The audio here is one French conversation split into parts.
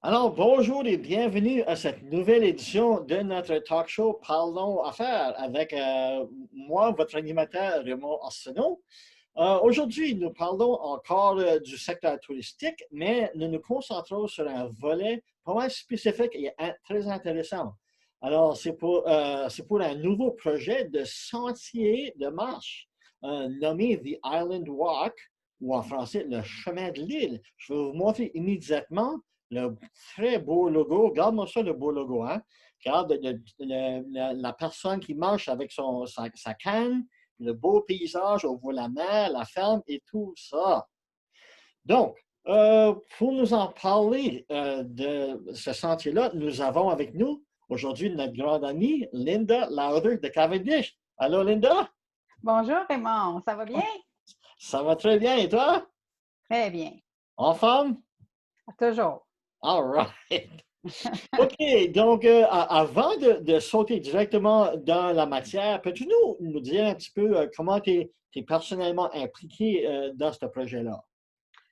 Alors, bonjour et bienvenue à cette nouvelle édition de notre talk show Parlons Affaires avec moi, votre animateur Raymond Arsenault. Aujourd'hui, nous parlons encore du secteur touristique, mais nous nous concentrons sur un volet pas mal spécifique et très intéressant. Alors, c'est pour un nouveau projet de sentier de marche nommé The Island Walk, ou en français, le chemin de l'île. Je vais vous montrer immédiatement le très beau logo. Regarde-moi ça, le beau logo, hein? Regarde la personne qui marche avec sa canne, le beau paysage, on voit la mer, la ferme et tout ça. Donc, pour nous en parler de ce sentier-là, nous avons avec nous aujourd'hui notre grande amie Linda Lauder de Cavendish. Allô, Linda? Bonjour Raymond, ça va bien? Ça va très bien, et toi? Très bien, En forme? toujours. All right. OK, donc avant de sauter directement dans la matière, peux-tu nous dire un petit peu comment tu es, personnellement impliqué dans ce projet-là?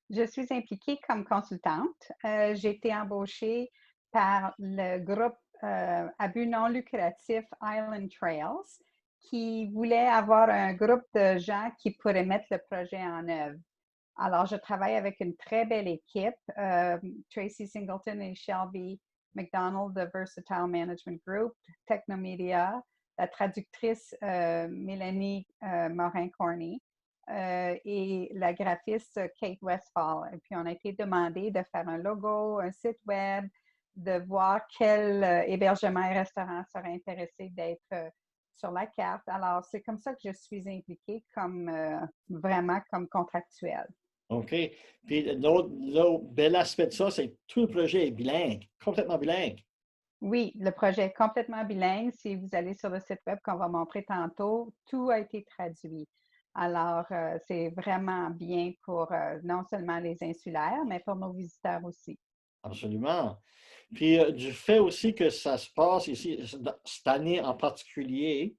Je suis impliquée comme consultante. J'ai été embauchée par le groupe à but non lucratif Island Trails qui voulait avoir un groupe de gens qui pourraient mettre le projet en œuvre. Alors, je travaille avec une très belle équipe, Tracy Singleton et Shelby McDonald de Versatile Management Group, Technomedia, la traductrice Mélanie Morin-Corney et la graphiste Kate Westphal. Et puis, on a été demandé de faire un logo, un site web, de voir quel hébergement et restaurant serait intéressé d'être sur la carte. Alors, c'est comme ça que je suis impliquée comme vraiment comme contractuelle. OK. Puis l'autre bel aspect de ça, c'est que tout le projet est bilingue, complètement bilingue. Oui, le projet est complètement bilingue. Si vous allez sur le site web qu'on va montrer tantôt, tout a été traduit. Alors, c'est vraiment bien pour non seulement les insulaires, mais pour nos visiteurs aussi. Absolument. Puis du fait aussi que ça se passe ici, cette année en particulier,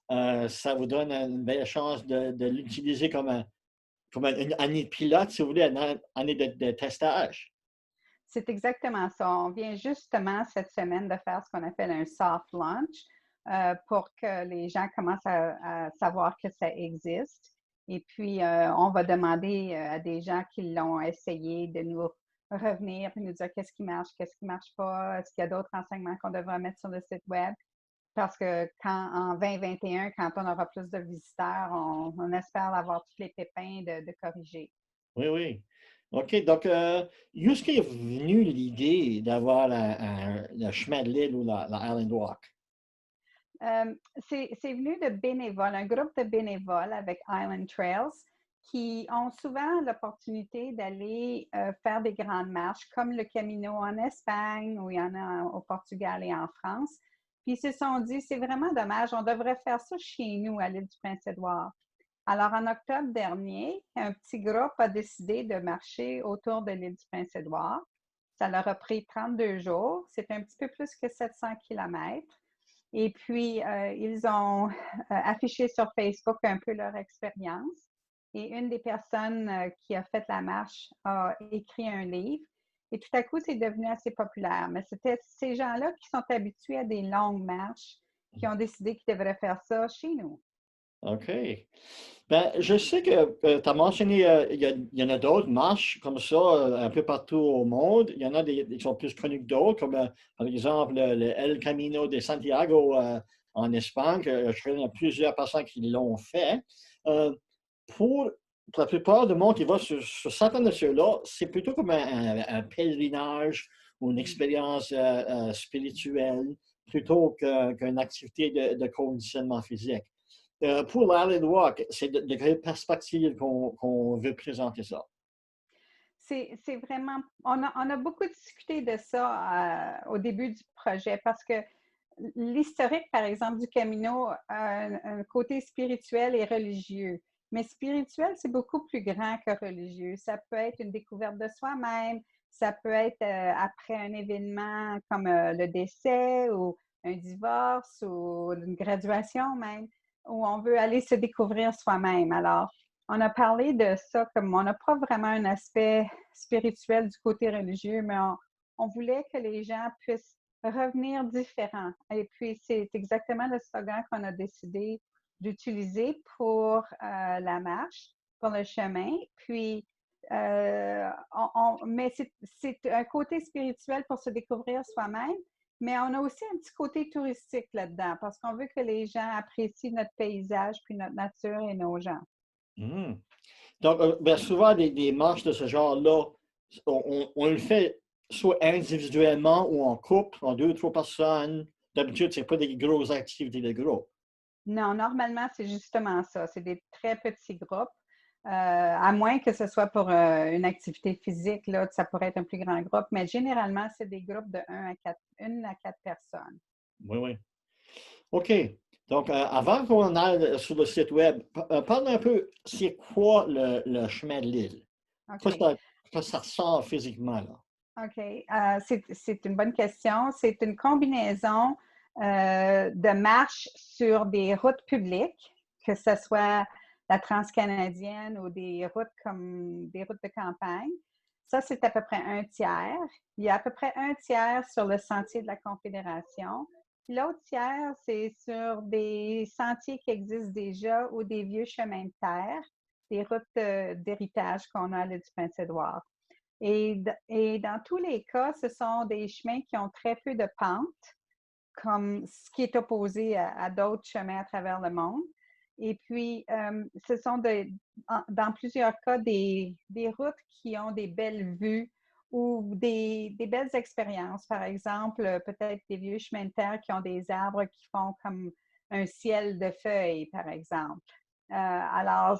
ça vous donne une belle chance de l'utiliser comme une année pilote, si vous voulez, une année de testage. C'est exactement ça. On vient justement cette semaine de faire ce qu'on appelle un soft launch pour que les gens commencent à savoir que ça existe. Et puis, on va demander à des gens qui l'ont essayé de nous revenir et nous dire qu'est-ce qui marche, qu'est-ce qui ne marche pas, est-ce qu'il y a d'autres enseignements qu'on devrait mettre sur le site web. Parce que en 2021, quand on aura plus de visiteurs, on espère avoir tous les pépins de corriger. Oui, oui. OK, donc, où est-ce qu'est venue l'idée d'avoir le chemin de l'île ou la Island Walk? C'est venu de bénévoles, un groupe de bénévoles avec Island Trails qui ont souvent l'opportunité d'aller faire des grandes marches comme le Camino en Espagne ou il y en a au Portugal et en France. Puis ils se sont dit, c'est vraiment dommage, on devrait faire ça chez nous à l'île du Prince-Édouard. Alors en octobre dernier, un petit groupe a décidé de marcher autour de l'île du Prince-Édouard. Ça leur a pris 32 jours. C'est un petit peu plus que 700 kilomètres. Et puis, ils ont affiché sur Facebook un peu leur expérience. Et une des personnes qui a fait la marche a écrit un livre. Et tout à coup, c'est devenu assez populaire. Mais c'était ces gens-là qui sont habitués à des longues marches qui ont décidé qu'ils devraient faire ça chez nous. OK. Ben, je sais que tu as mentionné, il y en a d'autres marches comme ça un peu partout au monde. Il y en a des qui sont plus connus que d'autres, comme par exemple le El Camino de Santiago en Espagne, que je connais plusieurs personnes qui l'ont fait. Euh, pour la plupart du monde qui va sur certains de ceux-là, c'est plutôt comme un pèlerinage ou une expérience spirituelle plutôt qu'une activité de conditionnement physique. Pour l'Island Walk, c'est de quelle perspective qu'on veut présenter ça? C'est vraiment, on a beaucoup discuté de ça au début du projet parce que l'historique, par exemple, du Camino a un côté spirituel et religieux. Mais spirituel, c'est beaucoup plus grand que religieux. Ça peut être une découverte de soi-même, ça peut être après un événement comme le décès ou un divorce ou une graduation même, où on veut aller se découvrir soi-même. Alors, on a parlé de ça comme on n'a pas vraiment un aspect spirituel du côté religieux, mais on voulait que les gens puissent revenir différents. Et puis, c'est exactement le slogan qu'on a décidé d'utiliser pour la marche, pour le chemin. Puis, mais c'est un côté spirituel pour se découvrir soi-même, mais on a aussi un petit côté touristique là-dedans parce qu'on veut que les gens apprécient notre paysage, puis notre nature et nos gens. Hmm. Donc, ben, souvent, des marches de ce genre-là, on le fait soit individuellement ou en couple, en deux, trois personnes. D'habitude, ce n'est pas des grosses activités de groupe. Non, normalement, c'est justement ça. C'est des très petits groupes. À moins que ce soit pour une activité physique, là, ça pourrait être un plus grand groupe, mais généralement, c'est des groupes de 1 à 4 personnes. Oui, oui. OK. Donc, avant qu'on aille sur le site web, parle un peu, c'est quoi le chemin de l'île? OK. Quoi ça ressort physiquement, là? OK. C'est une bonne question. C'est une combinaison de marches sur des routes publiques, que ce soit la transcanadienne ou des routes comme des routes de campagne. Ça, c'est à peu près un tiers. Il y a à peu près un tiers sur le sentier de la Confédération. L'autre tiers, c'est sur des sentiers qui existent déjà ou des vieux chemins de terre, des routes d'héritage qu'on a à l'île du Prince-Édouard. Et dans tous les cas, ce sont des chemins qui ont très peu de pente, comme ce qui est opposé à d'autres chemins à travers le monde. Et puis, ce sont dans plusieurs cas des routes qui ont des belles vues ou des belles expériences. Par exemple, peut-être des vieux chemins de terre qui ont des arbres qui font comme un ciel de feuilles, par exemple. Alors,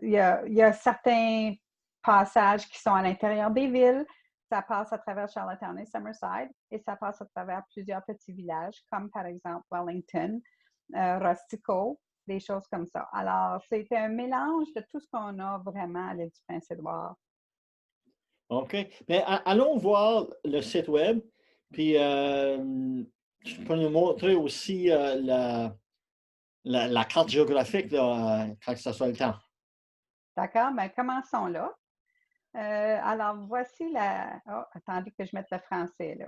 il y a certains passages qui sont à l'intérieur des villes. Ça passe à travers Charlottetown et Summerside et ça passe à travers plusieurs petits villages, comme par exemple Wellington, Rustico, des choses comme ça. Alors, c'est un mélange de tout ce qu'on a vraiment à l'île du Prince-Édouard. OK. Mais allons voir le site web, puis tu peux nous montrer aussi la carte géographique là, quand ça soit le temps. D'accord? Bien, commençons là. Alors, voici la... Oh, attendez que je mette le français, là.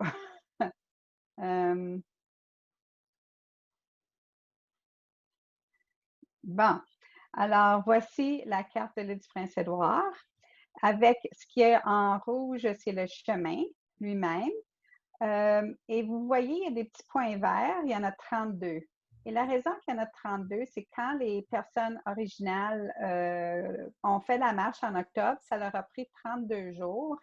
Bon, alors voici la carte de l'île du Prince-Édouard. Avec ce qui est en rouge, c'est le chemin lui-même. Et vous voyez, il y a des petits points verts, il y en a 32. Et la raison qu'il y en a 32, c'est quand les personnes originales ont fait la marche en octobre, ça leur a pris 32 jours.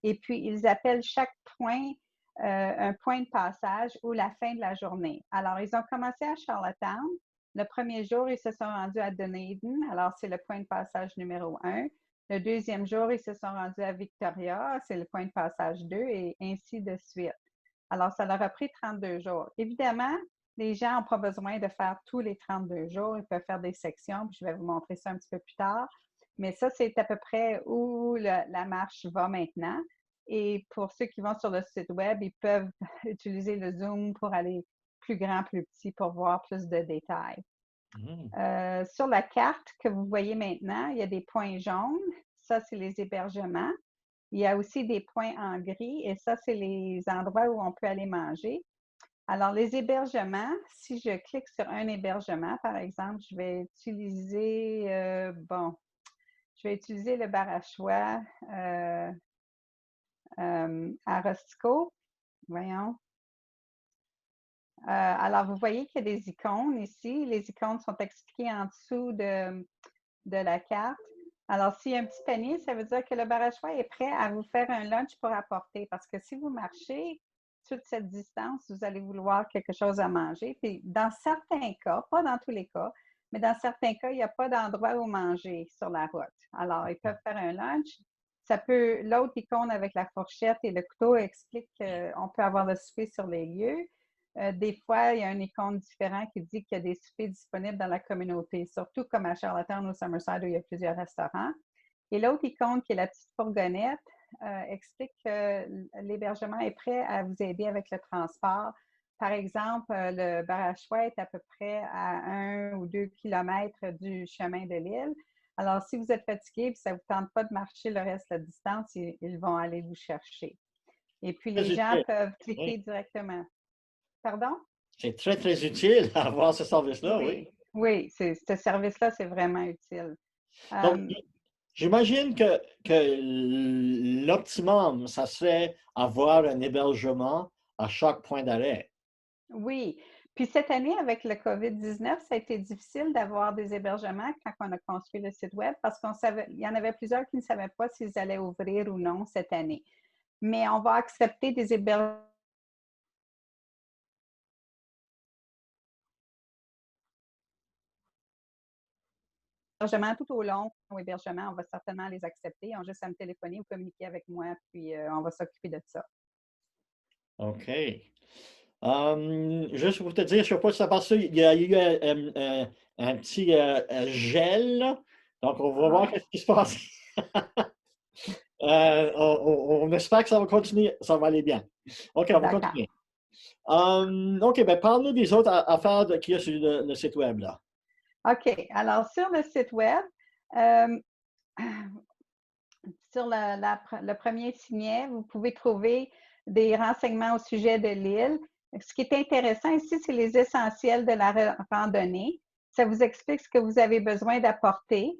Et puis, ils appellent chaque point un point de passage ou la fin de la journée. Alors, ils ont commencé à Charlottetown. Le premier jour, ils se sont rendus à Dunedin. Alors, c'est le point de passage numéro 1. Le deuxième jour, ils se sont rendus à Victoria, c'est le point de passage 2, et ainsi de suite. Alors, ça leur a pris 32 jours. Évidemment, les gens n'ont pas besoin de faire tous les 32 jours. Ils peuvent faire des sections, puis je vais vous montrer ça un petit peu plus tard. Mais ça, c'est à peu près où la marche va maintenant. Et pour ceux qui vont sur le site web, ils peuvent utiliser le Zoom pour aller plus grand, plus petit, pour voir plus de détails. Sur la carte que vous voyez maintenant, il y a des points jaunes. Ça, c'est les hébergements. Il y a aussi des points en gris et ça, c'est les endroits où on peut aller manger. Alors, les hébergements, si je clique sur un hébergement, par exemple, je vais utiliser, je vais utiliser le bar à choix à Rustico. Voyons. Alors, vous voyez qu'il y a des icônes ici. Les icônes sont expliquées en dessous de la carte. Alors, s'il y a un petit panier, ça veut dire que le bar à choix est prêt à vous faire un lunch pour apporter. Parce que si vous marchez toute cette distance, vous allez vouloir quelque chose à manger. Puis, dans certains cas, pas dans tous les cas, mais dans certains cas, il n'y a pas d'endroit où manger sur la route. Alors, ils peuvent faire un lunch. L'autre icône avec la fourchette et le couteau explique qu'on peut avoir le souper sur les lieux. Des fois, il y a une icône différente qui dit qu'il y a des soupers disponibles dans la communauté, surtout comme à Charlottetown ou Summerside où il y a plusieurs restaurants. Et l'autre icône, qui est la petite fourgonnette, explique que l'hébergement est prêt à vous aider avec le transport. Par exemple, le bar à choix est à peu près à 1 ou 2 kilomètres du chemin de l'île. Alors, si vous êtes fatigué et que ça ne vous tente pas de marcher le reste de la distance, ils vont aller vous chercher. Et puis, Très les gens utile. peuvent cliquer Oui. directement. Pardon? C'est très, très utile d'avoir ce service-là, oui. Oui, oui, ce service-là, c'est vraiment utile. Donc, Euh, j'imagine que l'optimum, ça serait avoir un hébergement à chaque point d'arrêt. oui. Puis cette année, avec le COVID-19, ça a été difficile d'avoir des hébergements quand on a construit le site Web parce qu'on savait, il y en avait plusieurs qui ne savaient pas s'ils allaient ouvrir ou non cette année. Mais on va accepter des hébergements tout au long. Nos hébergements, on va certainement les accepter. Ils ont juste à me téléphoner ou communiquer avec moi, puis on va s'occuper de ça. OK. Juste pour te dire, je ne sais pas si ça passe ça, il y a eu un petit gel, là. Donc, on va voir Ah, ce qui se passe. On espère que ça va continuer, ça va aller bien. OK, on va d'accord. continuer. OK, ben parle-nous des autres affaires qu'il y a sur le site web, là. OK. Alors, sur le site Web, euh, sur le premier signet, vous pouvez trouver des renseignements au sujet de l'île. Ce qui est intéressant ici, c'est les essentiels de la randonnée. Ça vous explique ce que vous avez besoin d'apporter.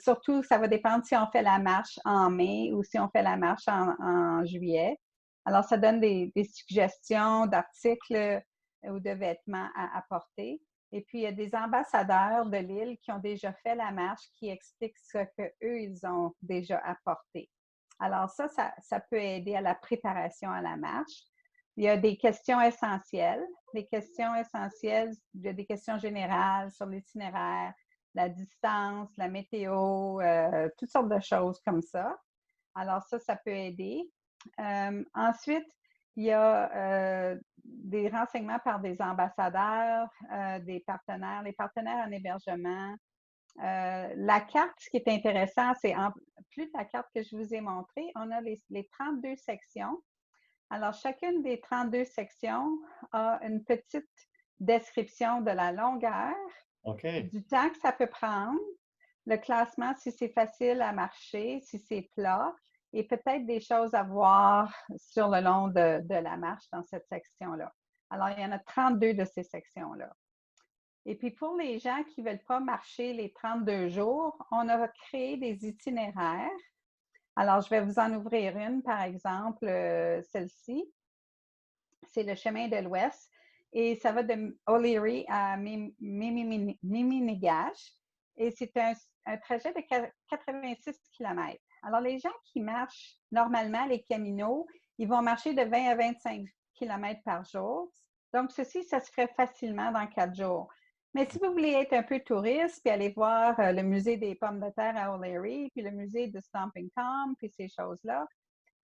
Surtout, ça va dépendre si on fait la marche en mai ou si on fait la marche en juillet. Alors, ça donne des suggestions d'articles ou de vêtements à apporter. Et puis, il y a des ambassadeurs de l'île qui ont déjà fait la marche, qui expliquent ce qu'eux, ils ont déjà apporté. Alors ça peut aider à la préparation à la marche. Il y a des questions essentielles. Les questions essentielles, il y a des questions générales sur l'itinéraire, la distance, la météo, toutes sortes de choses comme ça. Alors ça peut aider. Ensuite, il y a des renseignements par des ambassadeurs, des partenaires, les partenaires en hébergement. La carte, ce qui est intéressant, c'est en plus de la carte que je vous ai montrée, on a les 32 sections. Alors, chacune des 32 sections a une petite description de la longueur, OK. du temps que ça peut prendre, le classement, si c'est facile à marcher, si c'est plat, et peut-être des choses à voir sur le long de la marche dans cette section-là. Alors, il y en a 32 de ces sections-là. Et puis, pour les gens qui ne veulent pas marcher les 32 jours, on a créé des itinéraires. Alors, je vais vous en ouvrir une, par exemple, celle-ci. C'est le chemin de l'Ouest. Et ça va de O'Leary à Miminigash. Et c'est un trajet de 86 km. Alors, les gens qui marchent normalement les caminos, ils vont marcher de 20 à 25 km par jour. Donc, ceci, ça se ferait facilement dans 4 jours. Mais si vous voulez être un peu touriste, puis aller voir le musée des pommes de terre à O'Leary, puis le musée de Stomping Tom, puis ces choses-là,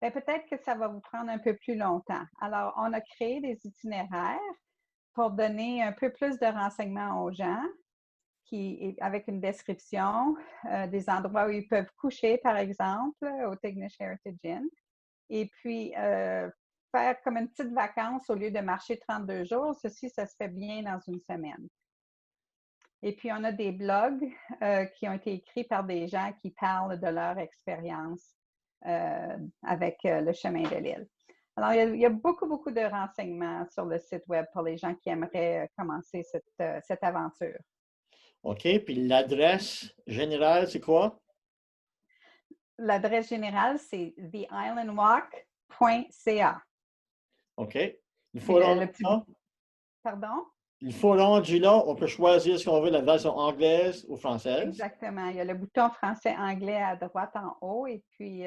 bien, peut-être que ça va vous prendre un peu plus longtemps. Alors, on a créé des itinéraires pour donner un peu plus de renseignements aux gens, avec une description des endroits où ils peuvent coucher, par exemple, au Tignish Heritage Inn. Et puis, faire comme une petite vacance au lieu de marcher 32 jours. Ceci, ça se fait bien dans une semaine. Et puis, on a des blogs qui ont été écrits par des gens qui parlent de leur expérience avec le chemin de l'île. Alors, il y a beaucoup, beaucoup de renseignements sur le site Web pour les gens qui aimeraient commencer cette aventure. OK. Puis l'adresse générale, c'est quoi? L'adresse générale, c'est theislandwalk.ca. OK. Il Puis faut rendre le petit... là. Pardon? Il faut rendre là. On peut choisir si on veut la version anglaise ou française. Exactement. Il y a le bouton français-anglais à droite en haut et puis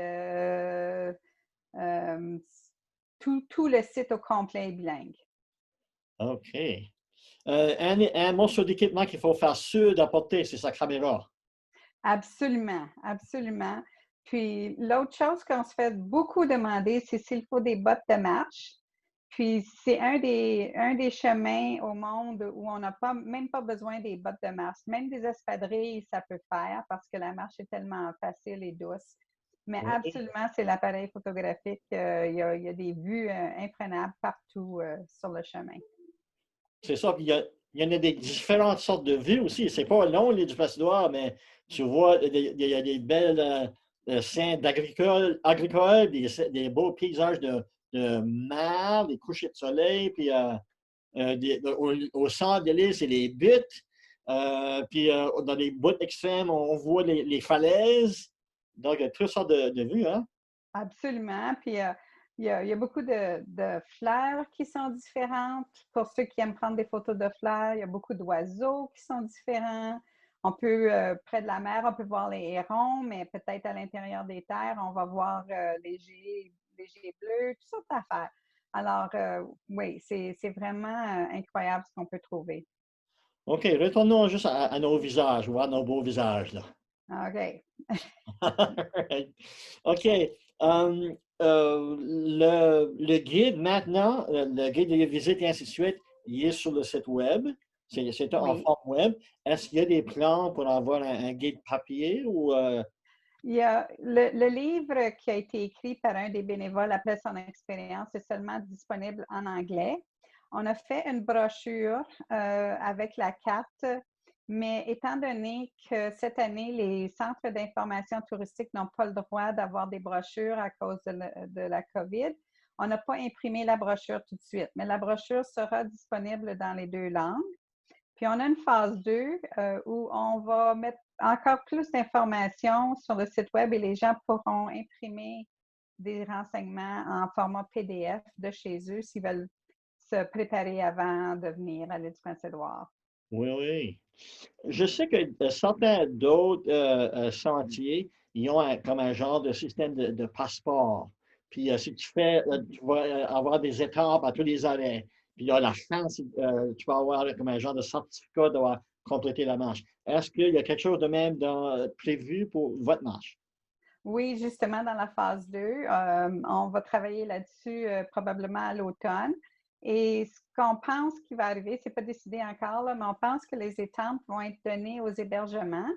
tout le site au complet est bilingue. OK. Un morceau d'équipement qu'il faut faire sûr d'apporter, c'est sa caméra. Absolument, absolument. Puis l'autre chose qu'on se fait beaucoup demander, c'est s'il faut des bottes de marche. Puis c'est un des chemins au monde où on n'a même pas besoin des bottes de marche. Même des espadrilles, ça peut faire parce que la marche est tellement facile et douce. Mais Oui. absolument, c'est l'appareil photographique. Il y a des vues imprenables partout sur le chemin. C'est ça. Puis il y en a des différentes sortes de vues aussi. C'est pas long, les du Place-Édouard, mais tu vois, il y a des belles scènes agricoles, des beaux paysages de mer, des couchers de soleil, puis au centre de l'île, c'est les buttes. Puis dans les bouts extrêmes, on voit les falaises. Donc, il y a toutes sortes de vues, hein? Absolument. Puis, il y a beaucoup de fleurs qui sont différentes. Pour ceux qui aiment prendre des photos de fleurs, il y a beaucoup d'oiseaux qui sont différents. On peut, près de la mer, on peut voir les hérons, mais peut-être à l'intérieur des terres, on va voir les gets bleus, toutes sortes d'affaires. Alors, oui, c'est vraiment incroyable ce qu'on peut trouver. OK, retournons juste à nos visages, voir nos beaux visages, là. OK. Alright. OK. Le guide maintenant, le guide des visites et ainsi de suite, il est sur le site web. C'est en Oui. forme web. Est-ce qu'il y a des plans pour avoir un guide papier ou Il y a le livre qui a été écrit par un des bénévoles après son expérience est seulement disponible en anglais. On a fait une brochure avec la carte, mais étant donné que cette année, les centres d'information touristique n'ont pas le droit d'avoir des brochures à cause de la COVID, on n'a pas imprimé la brochure tout de suite, mais la brochure sera disponible dans les deux langues. Puis on a une phase 2 où on va mettre encore plus d'informations sur le site web et les gens pourront imprimer des renseignements en format PDF de chez eux s'ils veulent se préparer avant de venir à l'île du Prince-Édouard. oui, oui. Je sais que certains d'autres sentiers, ils ont comme un genre de système de passeport. Puis si tu fais, tu vas avoir des étapes à tous les arrêts. Puis il y a la chance, tu vas avoir comme un genre de certificat d'avoir complété la marche. Est-ce qu'il y a quelque chose de même prévu pour votre marche? Oui, justement, dans la phase 2, on va travailler là-dessus probablement à l'automne. Et ce qu'on pense qui va arriver, c'est pas décidé encore, là, mais on pense que les étampes vont être données aux hébergements.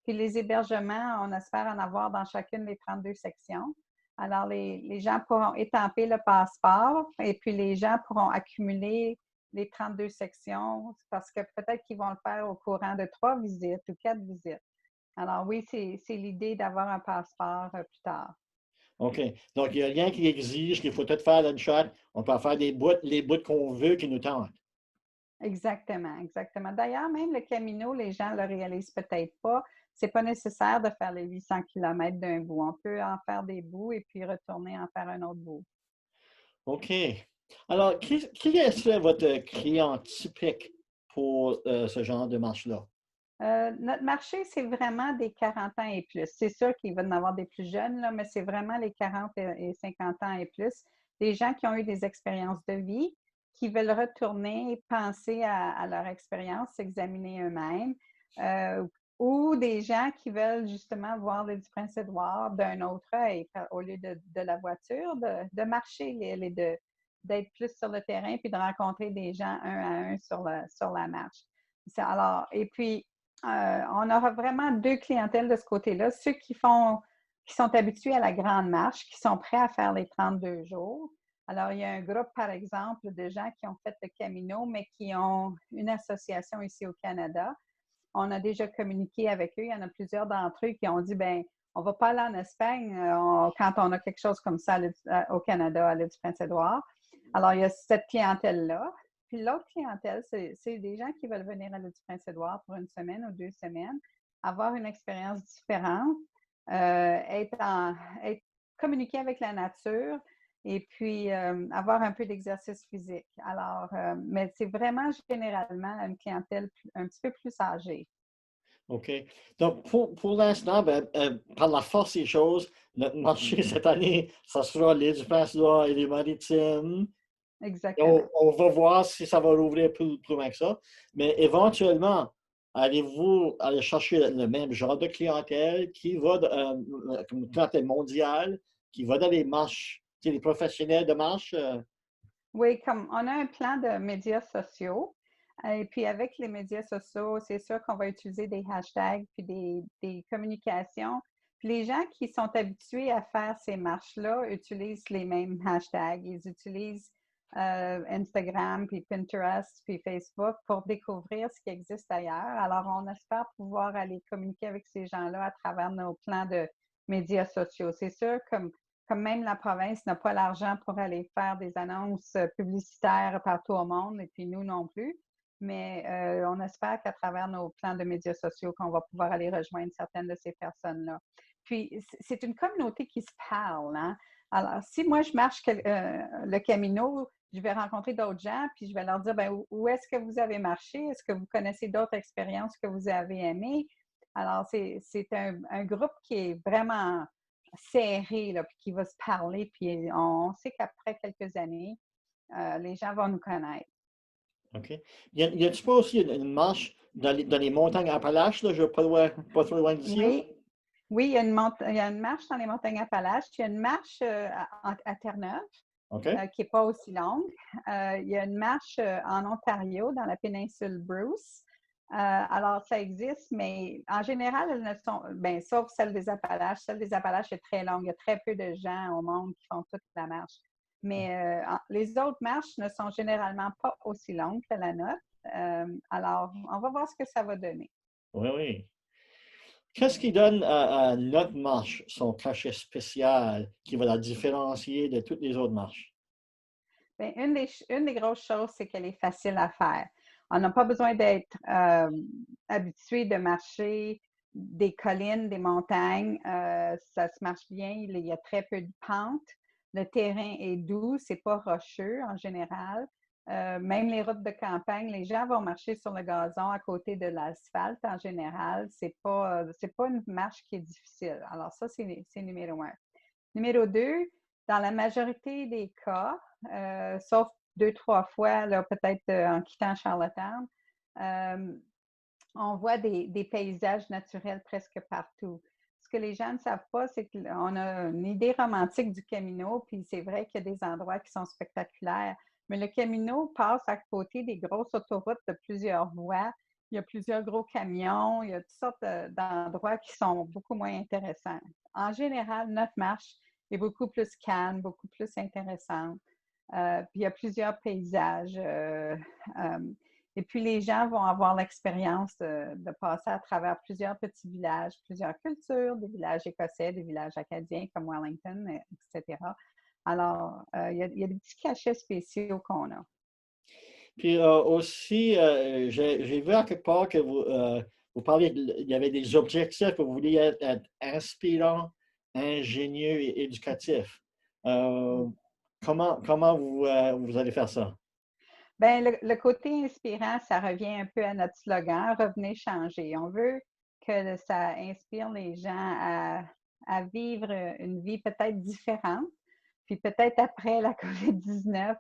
Puis les hébergements, on espère en avoir dans chacune des 32 sections. Alors, les gens pourront étamper le passeport et puis les gens pourront accumuler les 32 sections parce que peut-être qu'ils vont le faire au courant de 3 visites ou 4 visites. Alors oui, c'est l'idée d'avoir un passeport plus tard. OK. Donc, il n'y a rien qui exige qu'il faut tout faire d'une shot. On peut en faire les bouts qu'on veut qui nous tentent. Exactement, exactement. D'ailleurs, même le Camino, les gens ne le réalisent peut-être pas. C'est pas nécessaire de faire les 800 kilomètres d'un bout. On peut en faire des bouts et puis retourner en faire un autre bout. OK. Alors, qui est votre client typique pour ce genre de marche-là? Notre marché, c'est vraiment des 40 ans et plus. C'est sûr qu'il va y en avoir des plus jeunes, là, mais c'est vraiment les 40 et 50 ans et plus. Des gens qui ont eu des expériences de vie, qui veulent retourner, penser à leur expérience, s'examiner eux-mêmes, euh, ou des gens qui veulent justement voir l'île du Prince-Édouard d'un autre œil, au lieu de la voiture, de marcher l'île et d'être plus sur le terrain, puis de rencontrer des gens un à un sur la marche. Alors, et puis, on aura vraiment deux clientèles de ce côté-là. Ceux qui sont habitués à la grande marche, qui sont prêts à faire les 32 jours. Alors, il y a un groupe, par exemple, de gens qui ont fait le Camino, mais qui ont une association ici au Canada. On a déjà communiqué avec eux. Il y en a plusieurs d'entre eux qui ont dit, ben, on ne va pas aller en Espagne quand on a quelque chose comme ça au Canada, à l'île du Prince-Édouard. Alors, il y a cette clientèle-là. Puis l'autre clientèle, c'est des gens qui veulent venir à l'île du Prince-Édouard pour une semaine ou 2 semaines, avoir une expérience différente, être communiquer avec la nature et puis avoir un peu d'exercice physique. Alors, mais c'est vraiment généralement une clientèle un petit peu plus âgée. OK. Donc, pour l'instant, ben, par la force des choses, notre marché cette année, ça sera l'île du Prince-Édouard et les Maritimes. Et Exactement. on va voir si ça va rouvrir plus loin que ça. Mais éventuellement, allez-vous aller chercher le même genre de clientèle qui va, comme une clientèle mondiale, qui va dans les marches, tu sais, les professionnels de marche? Oui, comme on a un plan de médias sociaux. Et puis avec les médias sociaux, c'est sûr qu'on va utiliser des hashtags puis des communications. Puis les gens qui sont habitués à faire ces marches-là utilisent les mêmes hashtags. Ils utilisent Instagram, puis Pinterest, puis Facebook pour découvrir ce qui existe ailleurs. Alors, on espère pouvoir aller communiquer avec ces gens-là à travers nos plans médias sociaux. C'est sûr, comme même la province n'a pas l'argent pour aller faire des annonces publicitaires partout au monde, et puis nous non plus, mais on espère qu'à travers nos plans de médias sociaux, qu'on va pouvoir aller rejoindre certaines de ces personnes-là. Puis, c'est une communauté qui se parle, hein? Alors, si moi, je marche le Camino, je vais rencontrer d'autres gens, puis je vais leur dire, ben, où est-ce que vous avez marché? Est-ce que vous connaissez d'autres expériences que vous avez aimées? Alors, c'est un groupe qui est vraiment serré, là, puis qui va se parler, puis on sait qu'après quelques années, les gens vont nous connaître. OK. Y a-t-il pas aussi une marche dans les montagnes Appalaches, là, je pas trop loin d'ici, là? Oui, oui, il y a une marche dans les montagnes Appalaches. Il y a une marche à Terre-Neuve, OK. qui n'est pas aussi longue. Il y a une marche en Ontario, dans la péninsule Bruce. Alors, ça existe, mais en général, elles ne sont, bien, sauf celle des Appalaches. Celle des Appalaches est très longue. Il y a très peu de gens au monde qui font toute la marche. Mais les autres marches ne sont généralement pas aussi longues que la nôtre. Alors, on va voir ce que ça va donner. Oui, oui. Qu'est-ce qui donne à notre marche son cachet spécial qui va la différencier de toutes les autres marches? Bien, une des grosses choses, c'est qu'elle est facile à faire. On n'a pas besoin d'être habitué de marcher des collines, des montagnes. Ça se marche bien. Il y a très peu de pentes. Le terrain est doux, c'est pas rocheux en général. Même les routes de campagne, les gens vont marcher sur le gazon à côté de l'asphalte en général. C'est pas une marche qui est difficile. Alors ça, c'est numéro un. Numéro deux, dans la majorité des cas, sauf deux, trois fois, là, peut-être en quittant Charlottetown, euh, on voit des paysages naturels presque partout. Ce que les gens ne savent pas, c'est qu'on a une idée romantique du Camino, puis c'est vrai qu'il y a des endroits qui sont spectaculaires, mais le Camino passe à côté des grosses autoroutes de plusieurs voies. Il y a plusieurs gros camions, il y a toutes sortes d'endroits qui sont beaucoup moins intéressants. En général, notre marche est beaucoup plus calme, beaucoup plus intéressante. Puis il y a plusieurs paysages. Et puis, les gens vont avoir l'expérience de passer à travers plusieurs petits villages, plusieurs cultures, des villages écossais, des villages acadiens comme Wellington, etc. Alors, il y a des petits cachets spéciaux qu'on a. Puis aussi, j'ai vu à quelque part que vous parliez, il y avait des objectifs que vous vouliez être inspirant, ingénieux et éducatif. Euh, comment vous allez faire ça? Bien, le côté inspirant, ça revient un peu à notre slogan, revenez changer. On veut que ça inspire les gens à vivre une vie peut-être différente. Puis peut-être après la COVID-19,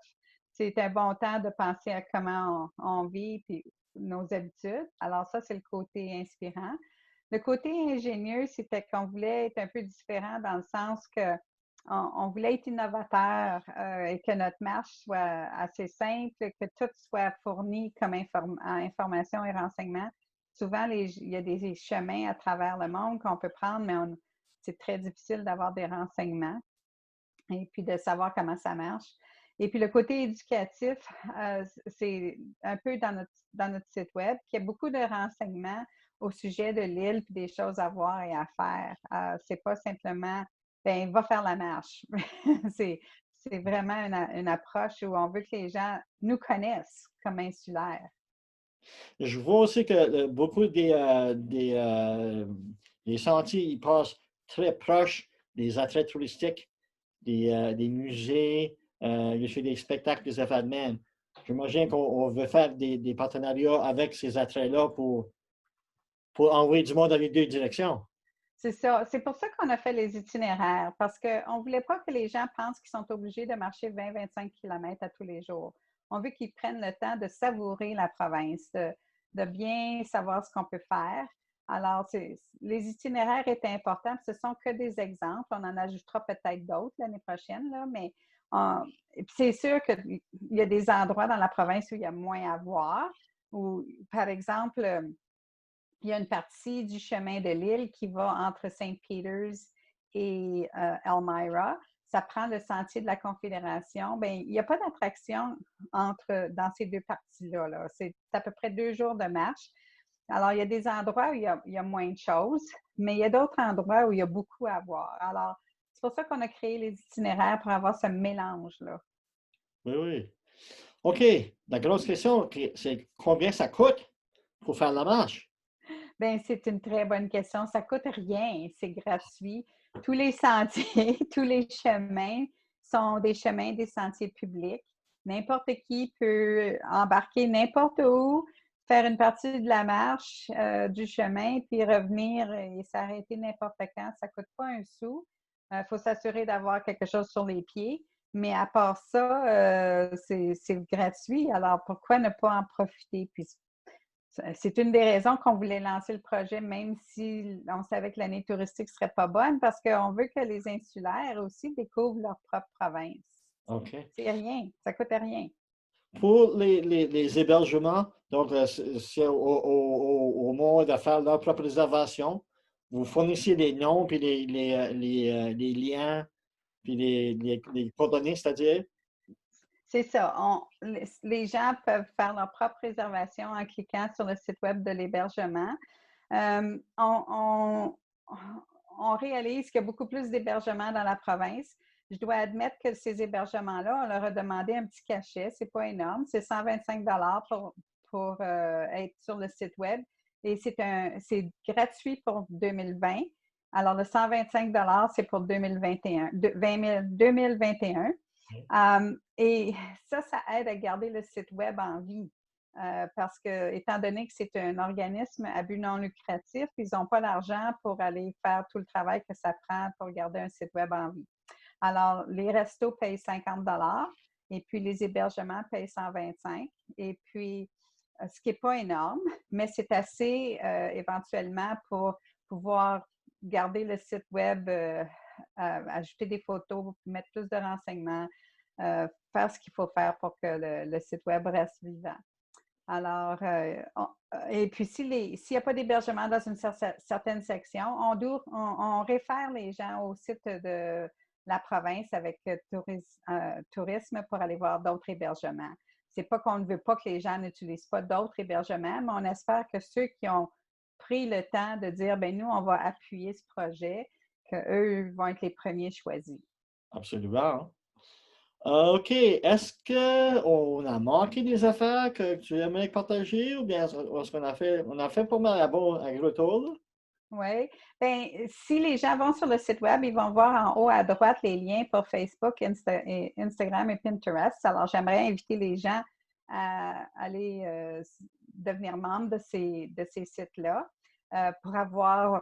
c'est un bon temps de penser à comment on vit puis nos habitudes. Alors ça, c'est le côté inspirant. Le côté ingénieux, c'était qu'on voulait être un peu différent dans le sens que on voulait être innovateur et que notre marche soit assez simple, que tout soit fourni comme information et renseignement. Souvent, il y a des chemins à travers le monde qu'on peut prendre, mais c'est très difficile d'avoir des renseignements et puis de savoir comment ça marche. Et puis le côté éducatif, c'est un peu dans notre site web, qu'il y a beaucoup de renseignements au sujet de l'île puis des choses à voir et à faire. C'est pas simplement, ben va faire la marche. c'est, c'est vraiment une approche où on veut que les gens nous connaissent comme insulaires. Je vois aussi que beaucoup des sentiers, ils passent très proches des attraits touristiques, des musées, il y a des spectacles, des événements. J'imagine qu'on veut faire des partenariats avec ces attraits-là pour envoyer du monde dans les deux directions. C'est ça. C'est pour ça qu'on a fait les itinéraires, parce qu'on ne voulait pas que les gens pensent qu'ils sont obligés de marcher 20-25 km à tous les jours. On veut qu'ils prennent le temps de savourer la province, de bien savoir ce qu'on peut faire. Alors, les itinéraires étaient importants. Ce ne sont que des exemples. On en ajoutera peut-être d'autres l'année prochaine, là, mais c'est sûr qu'il y a des endroits dans la province où il y a moins à voir. Ou, par exemple, il y a une partie du chemin de l'île qui va entre Saint Peters et Elmira. Ça prend le sentier de la Confédération. Bien, il n'y a pas d'attraction dans ces deux parties-là. C'est à peu près 2 jours de marche. Alors, il y a des endroits où il y a moins de choses, mais il y a d'autres endroits où il y a beaucoup à voir. Alors, c'est pour ça qu'on a créé les itinéraires pour avoir ce mélange-là. Oui, oui. OK. La grosse question, c'est combien ça coûte pour faire la marche? Bien, c'est une très bonne question. Ça coûte rien, c'est gratuit. Tous les sentiers, tous les chemins sont des chemins, des sentiers publics. N'importe qui peut embarquer n'importe où, faire une partie de la marche, du chemin, puis revenir et s'arrêter n'importe quand. Ça ne coûte pas un sou. Il faut s'assurer d'avoir quelque chose sur les pieds. Mais à part ça, c'est gratuit. Alors, pourquoi ne pas en profiter? Puis, c'est une des raisons qu'on voulait lancer le projet, même si on savait que l'année touristique ne serait pas bonne, parce qu'on veut que les insulaires aussi découvrent leur propre province. OK. C'est rien, ça ne coûte rien. Pour les hébergements, donc c'est au moment de faire leur propre réservation, vous fournissez les noms, puis les liens, puis les coordonnées, c'est-à-dire? C'est ça. Les gens peuvent faire leur propre réservation en cliquant sur le site web de l'hébergement. Euh, on, on- on réalise qu'il y a beaucoup plus d'hébergements dans la province. Je dois admettre que ces hébergements-là, on leur a demandé un petit cachet. C'est pas énorme. C'est 125 pour être sur le site web. Et c'est gratuit pour 2020. Alors, le 125 c'est pour 2021. Et ça aide à garder le site web en vie. Parce que, étant donné que c'est un organisme à but non lucratif, ils n'ont pas l'argent pour aller faire tout le travail que ça prend pour garder un site web en vie. Alors, les restos payent 50 et puis les hébergements payent 125. Et puis, ce qui n'est pas énorme, mais c'est assez éventuellement pour pouvoir garder le site web, ajouter des photos, mettre plus de renseignements, faire ce qu'il faut faire pour que le site web reste vivant. Alors, et puis s'il n'y a pas d'hébergement dans une certaine section, on réfère les gens au site de la province avec tourisme pour aller voir d'autres hébergements. C'est pas qu'on ne veut pas que les gens n'utilisent pas d'autres hébergements, mais on espère que ceux qui ont pris le temps de dire, ben nous, on va appuyer ce projet, qu'eux vont être les premiers choisis. Absolument. OK. Est-ce qu'on a manqué des affaires que tu aimerais partager ou bien est-ce on a fait pas mal à gros tour, là? Oui. Bien, si les gens vont sur le site web, ils vont voir en haut à droite les liens pour Facebook, Instagram et Pinterest. Alors, j'aimerais inviter les gens à aller devenir membres de ces sites-là pour avoir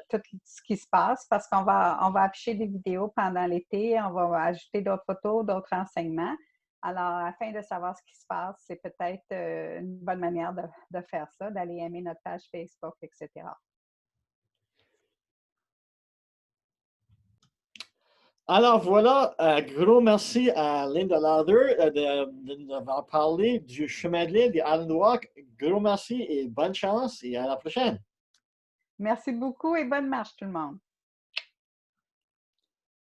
tout ce qui se passe parce qu'on on va afficher des vidéos pendant l'été, on va ajouter d'autres photos, d'autres renseignements. Alors, afin de savoir ce qui se passe, c'est peut-être une bonne manière de faire ça, d'aller aimer notre page Facebook, etc. Alors voilà, un gros merci à Linda Lauder de nous avoir parlé du chemin de l'île, des Island Walk. Gros merci et bonne chance et à la prochaine. Merci beaucoup et bonne marche tout le monde.